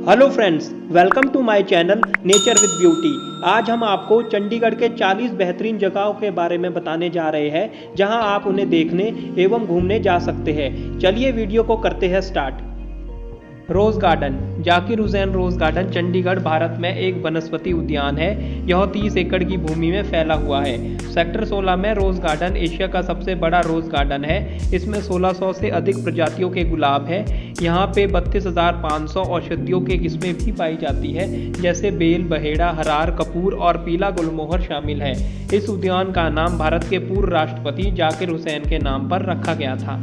Hello friends, welcome to my channel nature with beauty. आज हम आपको चंडीगढ़ के 40 बेहतरीन जगहों के बारे में बताने जा रहे हैं जहां आप उन्हें देखने एवं घूमने जा सकते हैं। चलिए वीडियो को करते हैं start. Rose garden. Zakir Hussain rose garden Chandigarh Bharat में एक वनस्पति उद्यान है। यह 30 एकड़ की भूमि में फैला हुआ है। सेक्टर 16 में रोज़ गार्डन एशिया का सबसे बड़ा रोज़ गार्डन है। इसमें 1600 से अधिक प्रजातियों के गुलाब हैं। यहाँ पे 32,500 औषधियों के किस्में भी पाई जाती है, जैसे बेल, बहेड़ा, हरार, कपूर और पीला गुलमोहर शामिल है। इस उद्यान का नाम भारत के पूर्व राष्ट्रपति जाकिर हुसैन के नाम पर रखा गया था।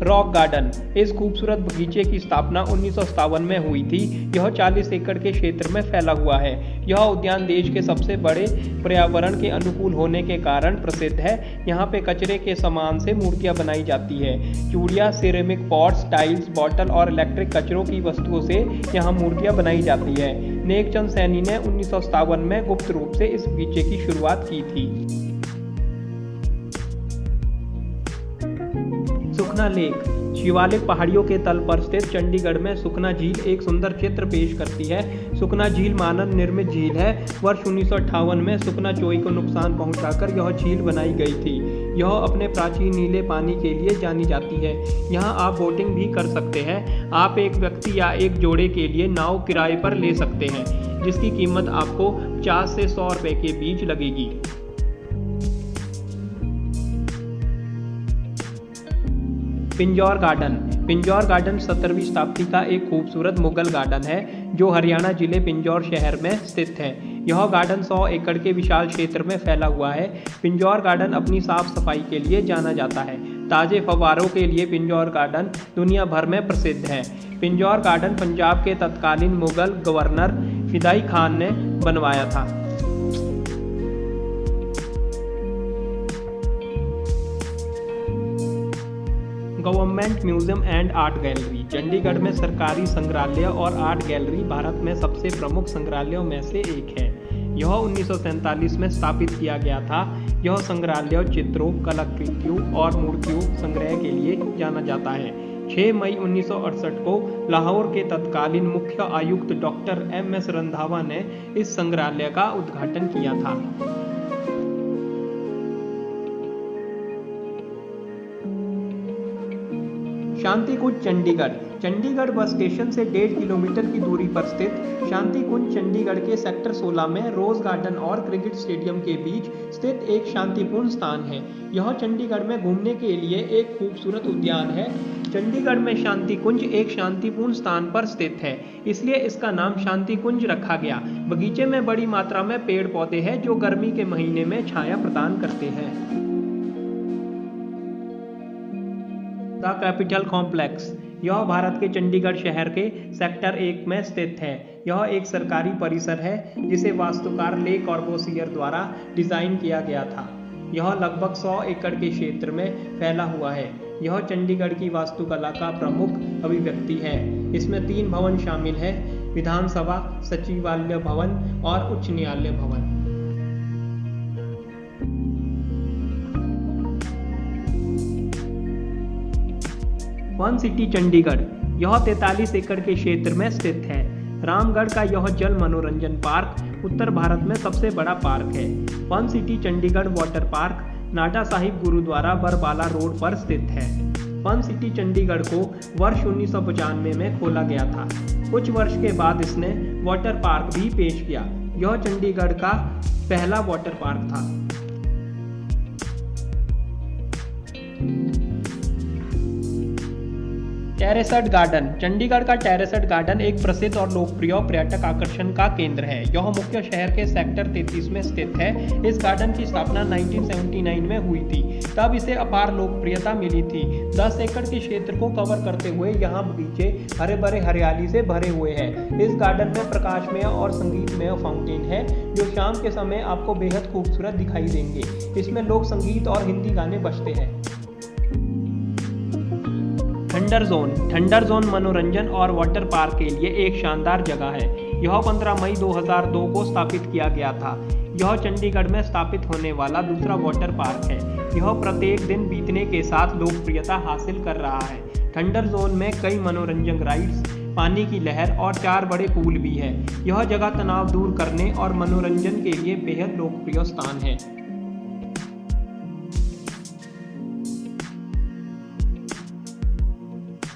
Rock garden. इस खूबसूरत बगीचे की स्थापना 1957 में हुई थी। यह 40 एकड़ के क्षेत्र में फैला हुआ है। यह उद्यान देश के सबसे बड़े पर्यावरण के अनुकूल होने के कारण प्रसिद्ध है। यहाँ पे कचरे के सामान से मूर्तियाँ बनाई जाती है। चूड़ियाँ, सिरेमिक पॉट्स, टाइल्स, बॉटल और इलेक्ट्रिक कचरों की वस्तुओं से यहाँ मूर्तियाँ बनाई जाती है। नेकचंद सैनी ने 1957 में गुप्त रूप से इस बगीचे की शुरुआत की थी। सुखना लेक। शिवालिक पहाड़ियों के तल पर स्थित चंडीगढ़ में सुखना झील एक सुंदर चित्र पेश करती है। सुखना झील मानव निर्मित झील है। वर्ष 1958 में सुखना चोई को नुकसान पहुंचाकर यह झील बनाई गई थी। यह अपने प्राचीन नीले पानी के लिए जानी जाती है। यहाँ आप बोटिंग भी कर सकते हैं। आप एक व्यक्ति या एक जोड़े के लिए नाव किराए पर ले सकते हैं, जिसकी कीमत आपको 50 से 100 रुपये के बीच लगेगी। पिंजौर गार्डन। पिंजौर गार्डन 17वीं शताब्दी का एक खूबसूरत मुगल गार्डन है, जो हरियाणा जिले पिंजौर शहर में स्थित है। यह गार्डन 100 एकड़ के विशाल क्षेत्र में फैला हुआ है। पिंजौर गार्डन अपनी साफ सफाई के लिए जाना जाता है। ताज़े फव्वारों के लिए पिंजौर गार्डन दुनिया भर में प्रसिद्ध है। पिंजौर गार्डन पंजाब के तत्कालीन मुगल गवर्नर फिदाई खान ने बनवाया था। Government museum and art gallery. Chandigarh में सरकारी संग्रहालय और आर्ट गैलरी भारत में सबसे प्रमुख संग्रहालयों में से एक है। यह 1947 में स्थापित किया गया था। यह संग्रहालय चित्रों, कलाकृतियों और मूर्तियों संग्रह के लिए जाना जाता है। 6 मई 1968 को लाहौर के तत्कालीन मुख्य आयुक्त डॉक्टर MS रंधावा ने इस संग्रहालय का उद्घाटन किया था। शांति कुंज चंडीगढ़। चंडीगढ़ बस स्टेशन से 1.5 किलोमीटर की दूरी पर स्थित शांति कुंज चंडीगढ़ के सेक्टर 16 में रोज गार्डन और क्रिकेट स्टेडियम के बीच स्थित एक शांतिपूर्ण स्थान है। यह चंडीगढ़ में घूमने के लिए एक खूबसूरत उद्यान है। चंडीगढ़ में शांति कुंज एक शांतिपूर्ण स्थान पर स्थित है, इसलिए इसका नाम शांति कुंज रखा गया। बगीचे में बड़ी मात्रा में पेड़ पौधे हैं, जो गर्मी के महीने में छाया प्रदान करते हैं। The capital complex. यह भारत के चंडीगढ़ शहर के सेक्टर 1 में स्थित है। यह एक सरकारी परिसर है, जिसे वास्तुकार ले कॉर्बूसियर द्वारा डिजाइन किया गया था। यह लगभग 100 एकड़ के क्षेत्र में फैला हुआ है। यह चंडीगढ़ की वास्तुकला का प्रमुख अभिव्यक्ति है। इसमें 3 भवन शामिल हैं: विधानसभा, सचिवालय भवन और उच्च न्यायालय भवन। Fun city Chandigarh. यह 43 एकड़ के क्षेत्र में स्थित है। रामगढ़ का यह जल मनोरंजन पार्क उत्तर भारत में सबसे बड़ा पार्क है। Fun city Chandigarh water park Nada Sahib gurdwara Barbala road पर स्थित है। फन सिटी चंडीगढ़ को वर्ष 1995 में खोला गया था। कुछ वर्ष के बाद इसने वाटर पार्क भी पेश किया। यह चंडीगढ़ का पहला वाटर पार्क था। टेरेसट गार्डन। चंडीगढ़ का टेरेसट गार्डन एक प्रसिद्ध और लोकप्रिय पर्यटक आकर्षण का केंद्र है। यह मुख्य शहर के सेक्टर 33 में स्थित है। इस गार्डन की स्थापना 1979 में हुई थी। तब इसे अपार लोकप्रियता मिली थी। 10 एकड़ के क्षेत्र को कवर करते हुए यहाँ बगीचे हरे भरे हरियाली से भरे हुए हैं। इस गार्डन में प्रकाशमय और संगीतमय फाउंटेन है, जो शाम के समय आपको बेहद खूबसूरत दिखाई देंगे। इसमें लोक संगीत और हिंदी गाने बजते हैं। Thunder zone. थंडर जोन मनोरंजन और वाटर पार्क के लिए एक शानदार जगह है। यह 15 मई 2002 को स्थापित किया गया था। यह चंडीगढ़ में स्थापित होने वाला दूसरा वाटर पार्क है। यह प्रत्येक दिन बीतने के साथ लोकप्रियता हासिल कर रहा है। थंडर जोन में कई मनोरंजक राइड्स, पानी की लहर और 4 बड़े पूल भी है। यह जगह तनाव दूर करने और मनोरंजन के लिए बेहद लोकप्रिय स्थान है।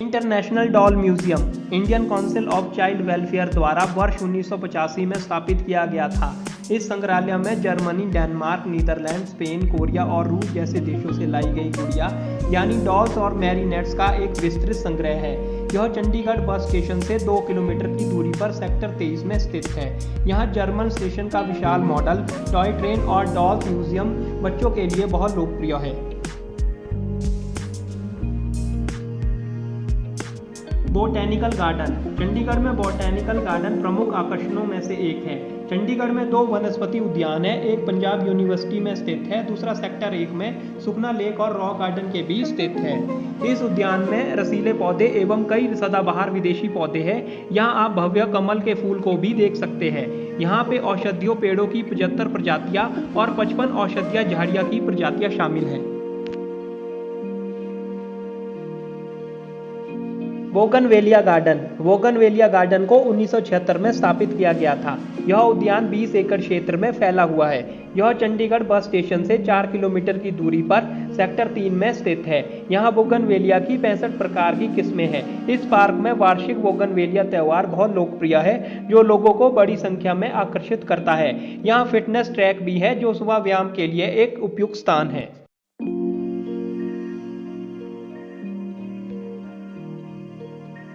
International doll museum Indian council of child welfare द्वारा वर्ष 1985 में स्थापित किया गया था। इस संग्रहालय में Germany, Denmark, Netherland, Spain, Korea और रूस जैसे देशों से लाई गई गुड़िया यानी डॉल्स और मैरीनेट्स का एक विस्तृत संग्रह है। यह चंडीगढ़ बस स्टेशन से 2 किलोमीटर की दूरी पर सेक्टर 23 में स्थित है। यहाँ जर्मन स्टेशन का विशाल मॉडल, टॉय ट्रेन और डॉल्स म्यूजियम बच्चों के लिए बहुत लोकप्रिय है। बोटैनिकल गार्डन चंडीगढ़ में बोटैनिकल गार्डन प्रमुख आकर्षणों में से एक है। चंडीगढ़ में 2 वनस्पति उद्यान है, एक पंजाब यूनिवर्सिटी में स्थित है, दूसरा सेक्टर 1 में सुखना लेक और रॉक गार्डन के बीच स्थित है। इस उद्यान में रसीले पौधे एवं कई सदाबहार विदेशी पौधे हैं। यहाँ आप भव्य कमल के फूल को भी देख सकते हैं। यहाँ पे औषधीय पेड़ों की 75 प्रजातियां और 55 औषधीय झाड़ियाँ की प्रजातियां शामिल हैं। बोगनवेलिया गार्डन को 1976 में स्थापित किया गया था। यह उद्यान 20 एकड़ क्षेत्र में फैला हुआ है। यह चंडीगढ़ बस स्टेशन से 4 किलोमीटर की दूरी पर सेक्टर 3 में स्थित है। यहाँ बोगनवेलिया की 65 प्रकार की किस्में हैं। इस पार्क में वार्षिक बोगनवेलिया त्योहार बहुत लोकप्रिय है, जो लोगों को बड़ी संख्या में आकर्षित करता है। यहाँ फिटनेस ट्रैक भी है, जो सुबह व्यायाम के लिए एक उपयुक्त स्थान है।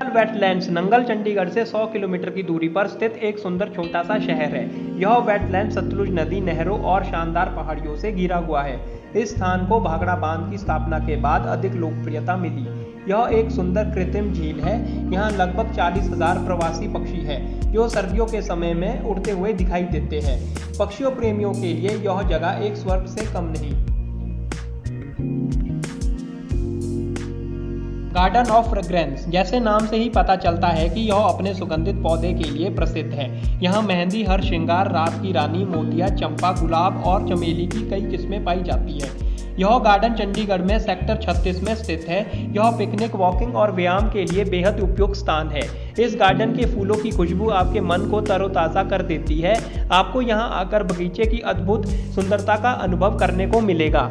वेटलैंड्स नंगल चंडीगढ़ से 100 किलोमीटर की दूरी पर स्थित एक सुंदर छोटा सा शहर है। यह वेटलैंड सतलुज नदी, नहरों और शानदार पहाड़ियों से घिरा हुआ है। इस स्थान को भाखड़ा बांध की स्थापना के बाद अधिक लोकप्रियता मिली। यह एक सुंदर कृत्रिम झील है। यहाँ लगभग 40,000 प्रवासी पक्षी हैं, जो सर्दियों के समय में उड़ते हुए दिखाई देते हैं। पक्षियों प्रेमियों के लिए यह जगह एक स्वर्ग से कम नहीं। गार्डन ऑफ फ्रेग्रेंस जैसे नाम से ही पता चलता है कि यह अपने सुगंधित पौधे के लिए प्रसिद्ध है। यहाँ मेहंदी, हर श्रृंगार, रात की रानी, मोतिया, चंपा, गुलाब और चमेली की कई किस्में पाई जाती है। यह गार्डन चंडीगढ़ में सेक्टर 36 में स्थित है। यह पिकनिक, वॉकिंग और व्यायाम के लिए बेहद उपयुक्त स्थान है। इस गार्डन के फूलों की खुशबू आपके मन को तरोताज़ा कर देती है। आपको यहाँ आकर बगीचे की अद्भुत सुंदरता का अनुभव करने को मिलेगा।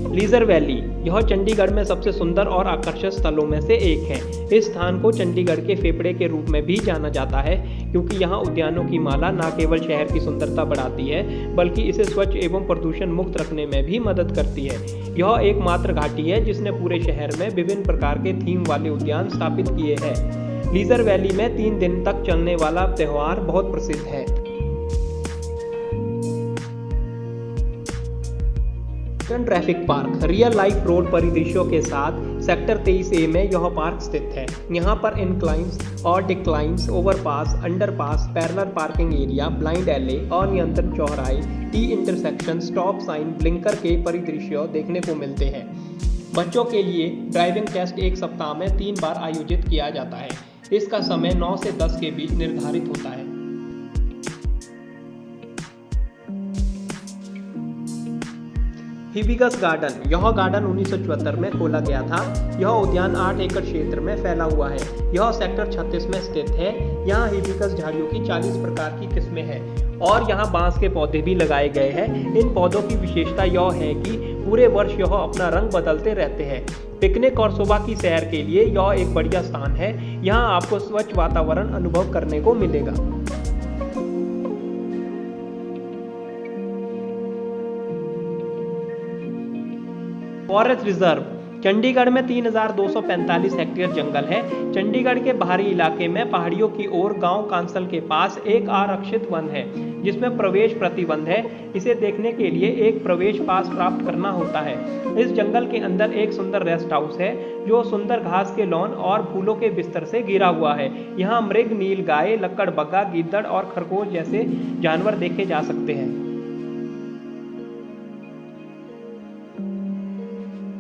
लीजर वैली यह चंडीगढ़ में सबसे सुंदर और आकर्षक स्थलों में से एक है। इस स्थान को चंडीगढ़ के फेफड़े के रूप में भी जाना जाता है, क्योंकि यहाँ उद्यानों की माला न केवल शहर की सुंदरता बढ़ाती है, बल्कि इसे स्वच्छ एवं प्रदूषण मुक्त रखने में भी मदद करती है। यह एकमात्र घाटी है जिसने पूरे शहर में विभिन्न प्रकार के थीम वाले उद्यान स्थापित किए हैं। लीजर वैली में 3 दिन तक चलने वाला त्योहार बहुत प्रसिद्ध है। Traffic park real life road परिदृश्यों के साथ सेक्टर 23A में यह पार्क स्थित है। यहाँ पर इंक्लाइंस और declines, overpass, underpass, parallel parking area, blind alley और नियंत्रण चौराहे, T intersection, stop sign, blinker के परिदृश्य देखने को मिलते हैं। बच्चों के लिए ड्राइविंग टेस्ट 1 सप्ताह में 3 बार आयोजित किया जाता है। इसका समय 9 से 10 के बीच निर्धारित होता है। हिबिस्कस गार्डन यह गार्डन 1974 में खोला गया था। यह उद्यान 8 एकड़ क्षेत्र में फैला हुआ है। यह सेक्टर 36 में स्थित है। यहाँ हिबिस्कस झाड़ियों की 40 प्रकार की किस्में हैं और यहाँ बांस के पौधे भी लगाए गए हैं। इन पौधों की विशेषता यह है कि पूरे वर्ष यह अपना रंग बदलते रहते हैं। पिकनिक और सुबह की सैर के लिए यह एक बढ़िया स्थान है। यहाँ आपको स्वच्छ वातावरण अनुभव करने को मिलेगा। फॉरेस्ट रिजर्व चंडीगढ़ में 3245 हेक्टेयर जंगल है। चंडीगढ़ के बाहरी इलाके में पहाड़ियों की ओर गांव कांसल के पास एक आरक्षित वन है, जिसमें प्रवेश प्रतिबंध है। इसे देखने के लिए एक प्रवेश पास प्राप्त करना होता है। इस जंगल के अंदर एक सुंदर रेस्ट हाउस है, जो सुंदर घास के लॉन और फूलों के बिस्तर से घिरा हुआ है। यहाँ मृग, नील गाय, लक्कड़बग्गा, गीदड़ और खरगोश जैसे जानवर देखे जा सकते हैं।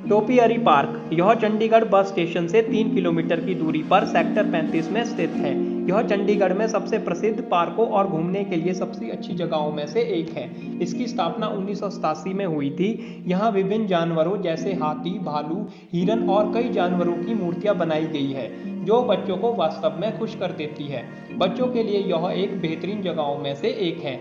टोपियरी पार्क, यह चंडीगढ़ बस स्टेशन से 3 किलोमीटर की दूरी पर सेक्टर 35 में स्थित है। यह चंडीगढ़ में सबसे प्रसिद्ध पार्कों और घूमने के लिए सबसे अच्छी जगहों में से एक है। इसकी स्थापना 1987 में हुई थी। यहाँ विभिन्न जानवरों जैसे हाथी, भालू, हिरन और कई जानवरों की मूर्तियां बनाई गई है, जो बच्चों को वास्तव में खुश कर देती है। बच्चों के लिए यह एक बेहतरीन जगहों में से एक है।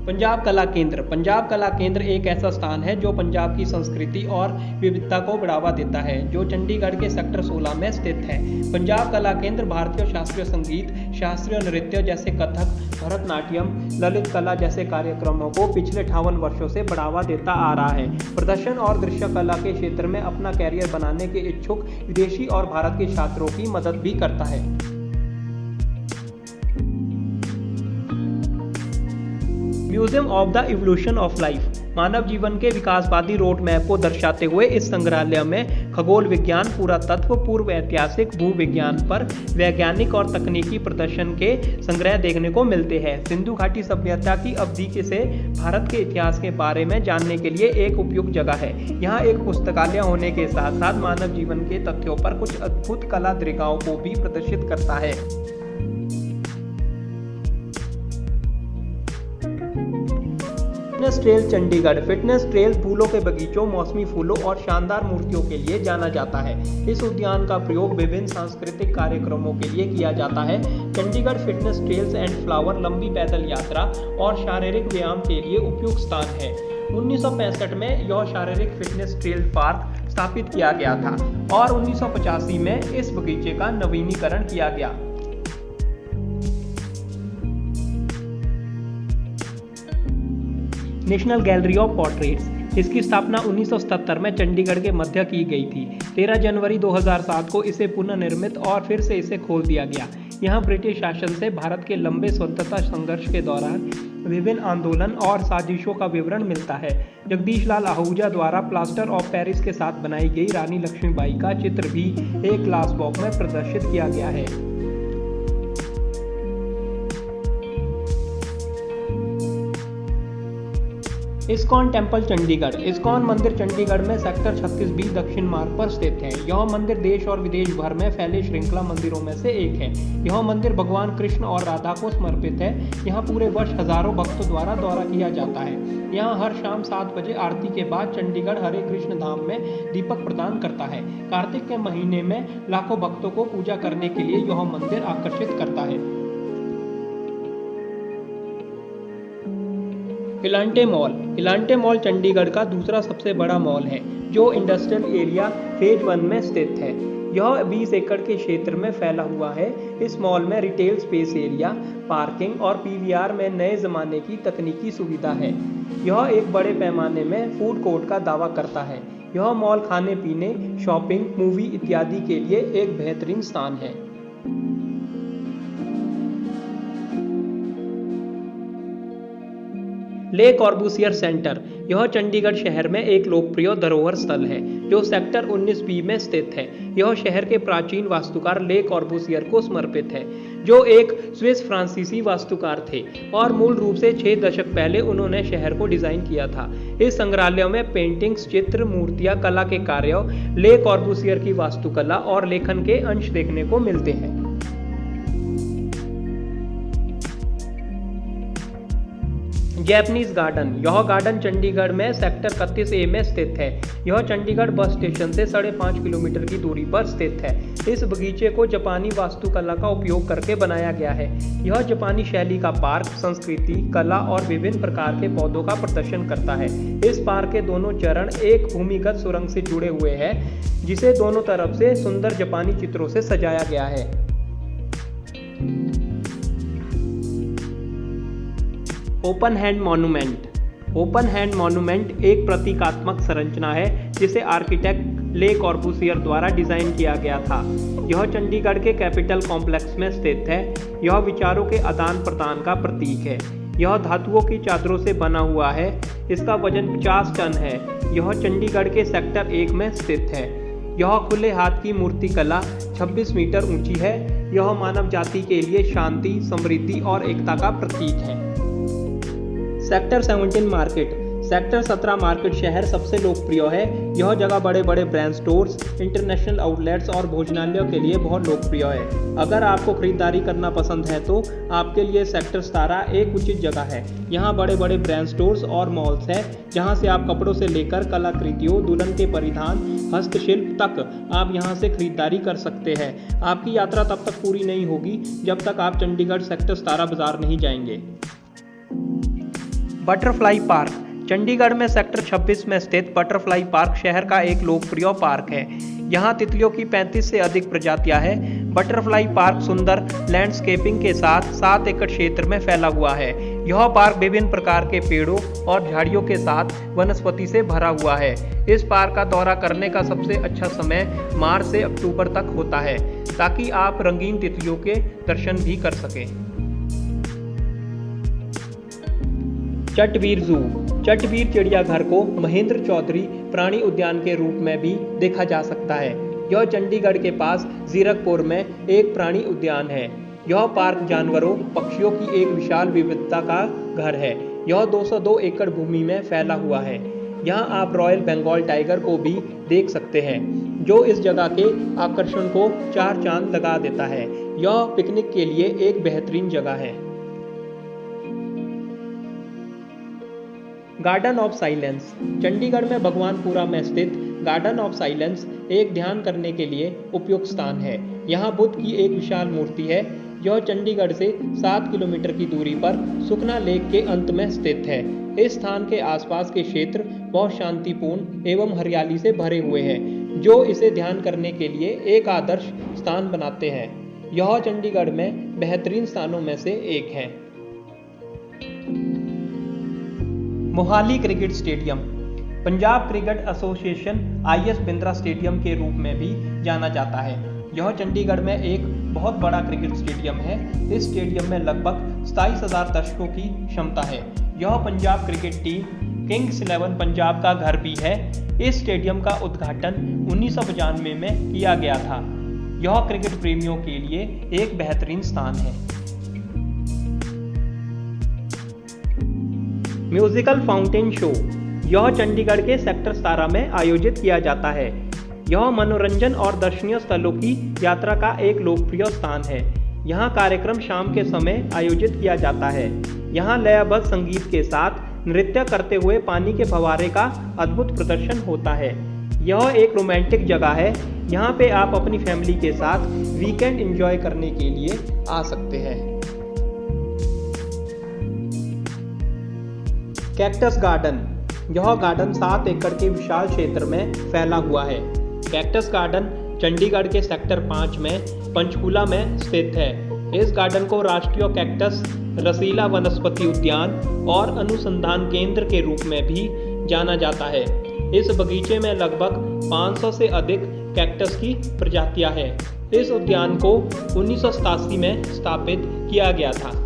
पंजाब कला केंद्र, पंजाब कला केंद्र एक ऐसा स्थान है जो पंजाब की संस्कृति और विविधता को बढ़ावा देता है, जो चंडीगढ़ के सेक्टर 16 में स्थित है। पंजाब कला केंद्र भारतीय शास्त्रीय संगीत, शास्त्रीय नृत्य जैसे कथक, भरतनाट्यम, ललित कला जैसे कार्यक्रमों को पिछले 58 वर्षों से बढ़ावा देता आ रहा है। प्रदर्शन और दृश्य कला के क्षेत्र में अपना कैरियर बनाने के इच्छुक विदेशी और भारत के छात्रों की मदद भी करता है। Museum of the evolution of life, मानव जीवन के विकासवादी रोड मैप को दर्शाते हुए इस संग्रहालय में खगोल विज्ञान, पुरातत्व, पूर्व ऐतिहासिक, भूविज्ञान पर वैज्ञानिक और तकनीकी प्रदर्शन के संग्रह देखने को मिलते हैं। सिंधु घाटी सभ्यता की अवधि से भारत के इतिहास के बारे में जानने के लिए एक उपयुक्त जगह है। यहाँ एक पुस्तकालय होने के साथ साथ मानव जीवन के तथ्यों पर कुछ अद्भुत कला दृश्यों को भी प्रदर्शित करता है। Fitness trail Chandigarh, fitness trail फूलों के बगीचों, मौसमी फूलों और शानदार मूर्तियों के लिए जाना जाता है। इस उद्यान का प्रयोग विभिन्न सांस्कृतिक कार्यक्रमों के लिए किया जाता है। Chandigarh fitness trails and flower लंबी पैदल यात्रा और शारीरिक व्यायाम के लिए उपयुक्त स्थान है। 1965 में यह शारीरिक फिटनेस ट्रेल पार्क स्थापित किया गया था और 1985 में इस बगीचे का नवीनीकरण किया गया। नेशनल गैलरी ऑफ पोर्ट्रेट्स, इसकी स्थापना 1977 में चंडीगढ़ के मध्य की गई थी। 13 जनवरी 2007 को इसे पुनर्निर्मित और फिर से इसे खोल दिया गया। यहाँ ब्रिटिश शासन से भारत के लंबे स्वतंत्रता संघर्ष के दौरान विभिन्न आंदोलन और साजिशों का विवरण मिलता है। जगदीश लाल आहूजा द्वारा प्लास्टर ऑफ पेरिस के साथ बनाई गई रानी लक्ष्मीबाई का चित्र भी एक ग्लास बॉक्स में प्रदर्शित किया गया है। इस्कॉन टेम्पल चंडीगढ़, इस्कॉन मंदिर चंडीगढ़ में सेक्टर 36B दक्षिण मार्ग पर स्थित है। यह मंदिर देश और विदेश भर में फैले श्रृंखला मंदिरों में से एक है। यह मंदिर भगवान कृष्ण और राधा को समर्पित है। यहाँ पूरे वर्ष हजारों भक्तों द्वारा दौरा किया जाता है। यहाँ हर शाम 7 बजे आरती के बाद चंडीगढ़ हरे कृष्ण धाम में दीपक प्रदान करता है। कार्तिक के महीने में लाखों भक्तों को पूजा करने के लिए यह मंदिर आकर्षित करता है। इलांटे मॉल, इलांटे मॉल चंडीगढ़ का दूसरा सबसे बड़ा मॉल है, जो इंडस्ट्रियल एरिया फेज 1 में स्थित है। यह 20 एकड़ के क्षेत्र में फैला हुआ है। इस मॉल में रिटेल स्पेस एरिया, पार्किंग और पीवीआर में नए जमाने की तकनीकी सुविधा है। यह एक बड़े पैमाने में फूड कोर्ट का दावा करता है। यह मॉल खाने पीने, शॉपिंग, मूवी इत्यादि के लिए एक बेहतरीन स्थान है। ले कॉर्बूसियर सेंटर, यह चंडीगढ़ शहर में एक लोकप्रिय धरोहर स्थल है, जो सेक्टर 19B में स्थित है। यह शहर के प्राचीन वास्तुकार ले कॉर्बूसियर को समर्पित है, जो एक स्विस फ्रांसीसी वास्तुकार थे और मूल रूप से 6 दशक पहले उन्होंने शहर को डिजाइन किया था। इस संग्रहालय में पेंटिंग्स, चित्र, मूर्तियां, कला के कार्य, ले कॉर्बूसियर की वास्तुकला और लेखन के अंश देखने को मिलते हैं। जैपनीज गार्डन, यह गार्डन चंडीगढ़ में सेक्टर 31A में स्थित है। यह चंडीगढ़ बस स्टेशन से 5.5 किलोमीटर की दूरी पर स्थित है। इस बगीचे को जापानी वास्तुकला का उपयोग करके बनाया गया है। यह जापानी शैली का पार्क संस्कृति, कला और विभिन्न प्रकार के पौधों का प्रदर्शन करता है। इस पार्क के दोनों चरण एक भूमिगत सुरंग से जुड़े हुए हैं, जिसे दोनों तरफ से सुंदर जापानी चित्रों से सजाया गया है। Open hand monument, open hand monument एक प्रतीकात्मक संरचना है जिसे आर्किटेक्ट ले कॉर्बूसियर द्वारा डिजाइन किया गया था। यह चंडीगढ़ के कैपिटल कॉम्प्लेक्स में स्थित है। यह विचारों के आदान प्रदान का प्रतीक है। यह धातुओं की चादरों से बना हुआ है। इसका वजन 50 टन है। यह चंडीगढ़ के सेक्टर 1 में स्थित है। यह खुले हाथ की मूर्ति कला 26 मीटर ऊंची है। यह मानव जाति के लिए शांति, समृद्धि और एकता का प्रतीक है। Sector 17 market. सेक्टर 17 मार्केट शहर सबसे लोकप्रिय है। यह जगह बड़े बड़े ब्रांड स्टोर्स, इंटरनेशनल आउटलेट्स और भोजनालयों के लिए बहुत लोकप्रिय है। अगर आपको खरीदारी करना पसंद है तो आपके लिए सेक्टर 17 एक उचित जगह है। यहाँ बड़े बड़े ब्रांड स्टोर्स और मॉल्स हैं, जहाँ से आप कपड़ों से लेकर कलाकृतियों, दुल्हन के परिधान, हस्तशिल्प तक आप यहाँ से खरीदारी कर सकते हैं। आपकी यात्रा तब तक पूरी नहीं होगी जब तक आप चंडीगढ़ सेक्टर 17 बाजार नहीं जाएंगे। Butterfly park. चंडीगढ़ में सेक्टर 26 में स्थित बटरफ्लाई पार्क शहर का एक लोकप्रिय पार्क है। यहाँ तितलियों की 35 से अधिक प्रजातियां हैं। बटरफ्लाई पार्क सुंदर लैंडस्केपिंग के साथ 7 एकड़ क्षेत्र में फैला हुआ है। यह पार्क विभिन्न प्रकार के पेड़ों और झाड़ियों के साथ वनस्पति से भरा हुआ है। इस पार्क का दौरा करने का सबसे अच्छा समय मार्च से अक्टूबर तक होता है, ताकि आप रंगीन तितलियों के दर्शन भी कर सकें। चटवीर जू। चटवीर चिड़ियाघर को महेंद्र चौधरी प्राणी उद्यान के रूप में भी देखा जा सकता है। यह चंडीगढ़ के पास जीरकपुर में एक प्राणी उद्यान है। यह पार्क जानवरों, पक्षियों की एक विशाल विविधता का घर है। यह 202 एकड़ भूमि में फैला हुआ है। यहाँ आप रॉयल बंगाल टाइगर को भी देख सकते हैं, जो इस जगह के आकर्षण को 4 चांद लगा देता है। यह पिकनिक के लिए एक बेहतरीन जगह है। Garden of silence. चंडीगढ़ में भगवानपुरा में स्थित गार्डन ऑफ साइलेंस एक ध्यान करने के लिए उपयुक्त स्थान है। यहाँ बुद्ध की एक विशाल मूर्ति है। यह चंडीगढ़ से 7 किलोमीटर की दूरी पर सुखना लेक के अंत में स्थित है। इस स्थान के आसपास के क्षेत्र बहुत शांतिपूर्ण एवं हरियाली से भरे हुए हैं, जो इसे ध्यान करने के लिए एक आदर्श स्थान बनाते हैं। यह चंडीगढ़ में बेहतरीन स्थानों में से एक है। Mohali cricket stadium. Punjab cricket association IS Bindra stadium के रूप में भी जाना जाता है। यह चंडीगढ़ में एक बहुत बड़ा क्रिकेट स्टेडियम है। इस स्टेडियम में लगभग 27,000 दर्शकों की क्षमता है। यह Punjab cricket team Kings 11 Punjab का घर भी है। इस स्टेडियम का उद्घाटन 1995 में किया गया था। यह क्रिकेट प्रेमियों के लिए एक बेहतरीन स्थान है। Musical fountain show. यह चंडीगढ़ के सेक्टर 17 में आयोजित किया जाता है। यह मनोरंजन और दर्शनीय स्थलों की यात्रा का एक लोकप्रिय स्थान है। यहाँ कार्यक्रम शाम के समय आयोजित किया जाता है। यहाँ लयबद्ध संगीत के साथ नृत्य करते हुए पानी के फव्वारे का अद्भुत प्रदर्शन होता है। यह एक रोमांटिक जगह है। यहाँ पे आप अपनी फैमिली के साथ वीकेंड एंजॉय करने के लिए आ सकते हैं। Cactus garden. यह गार्डन 7 एकड़ के विशाल क्षेत्र में फैला हुआ है। कैक्टस गार्डन चंडीगढ़ के सेक्टर 5 में पंचकूला में स्थित है। इस गार्डन को राष्ट्रीय कैक्टस रसीला वनस्पति उद्यान और अनुसंधान केंद्र के रूप में भी जाना जाता है। इस बगीचे में लगभग 500 से अधिक कैक्टस की प्रजातियां हैं। इस उद्यान को 1987 में स्थापित किया गया था।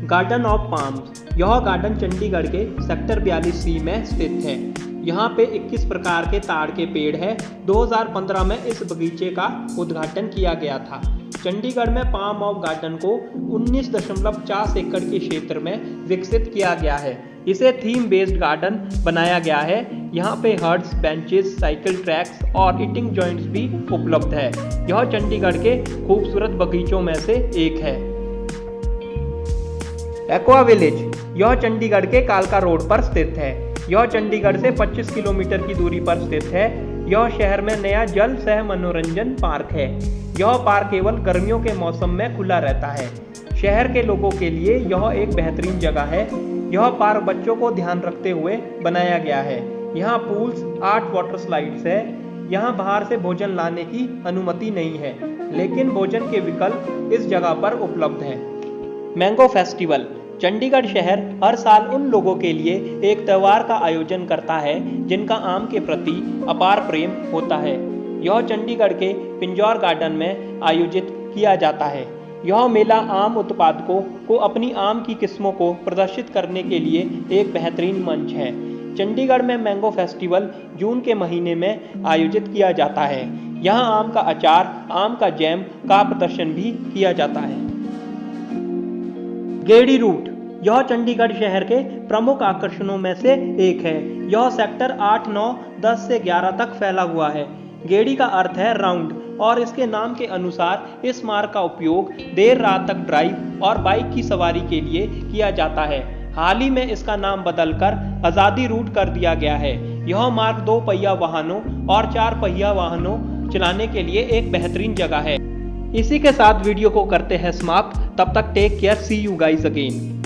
Garden of palms. यह गार्डन चंडीगढ़ के सेक्टर 42C में स्थित है। यहाँ पे 21 प्रकार के ताड़ के पेड़ हैं। 2015 में इस बगीचे का उद्घाटन किया गया था। चंडीगढ़ में पाम ऑफ गार्डन को 19.50 एकड़ के क्षेत्र में विकसित किया गया है। इसे थीम बेस्ड गार्डन बनाया गया है। यहाँ पे हर्ट्स, बेंचेस, साइकिल ट्रैक्स और ईटिंग जॉइंट्स भी उपलब्ध है। यह चंडीगढ़ के खूबसूरत बगीचों में से एक है। Aqua village. यह चंडीगढ़ के कालका रोड पर स्थित है। यह चंडीगढ़ से 25 किलोमीटर की दूरी पर स्थित है। यह शहर में नया जल सह मनोरंजन पार्क है। यह पार्क केवल गर्मियों के मौसम में खुला रहता है। शहर के लोगों के लिए यह एक बेहतरीन जगह है। यह पार्क बच्चों को ध्यान रखते हुए बनाया गया है। यहाँ पूल्स, 8 वाटर स्लाइड्स है। यहाँ बाहर से भोजन लाने की अनुमति नहीं है, लेकिन भोजन के विकल्प इस जगह पर उपलब्ध हैं। Mango festival. चंडीगढ़ शहर हर साल उन लोगों के लिए एक त्यौहार का आयोजन करता है जिनका आम के प्रति अपार प्रेम होता है। यह चंडीगढ़ के पिंजौर गार्डन में आयोजित किया जाता है। यह मेला आम उत्पादकों को अपनी आम की किस्मों को प्रदर्शित करने के लिए एक बेहतरीन मंच है। चंडीगढ़ में मैंगो फेस्टिवल जून के महीने में आयोजित किया जाता है। यहाँ आम का अचार, आम का जैम का प्रदर्शन भी किया जाता है। गेड़ी रूट, यह चंडीगढ़ शहर के प्रमुख आकर्षणों में से एक है। यह सेक्टर 8, 9, 10 से 11 तक फैला हुआ है। गेड़ी का अर्थ है राउंड और इसके नाम के अनुसार इस मार्ग का उपयोग देर रात तक ड्राइव और बाइक की सवारी के लिए किया जाता है। हाल ही में इसका नाम बदलकर आज़ादी रूट कर दिया गया है। यह मार्ग 2 पहिया वाहनों और 4 पहिया वाहनों चलाने के लिए एक बेहतरीन जगह है। इसी के साथ वीडियो को करते हैं समाप्त। तब तक take care, see you guys again.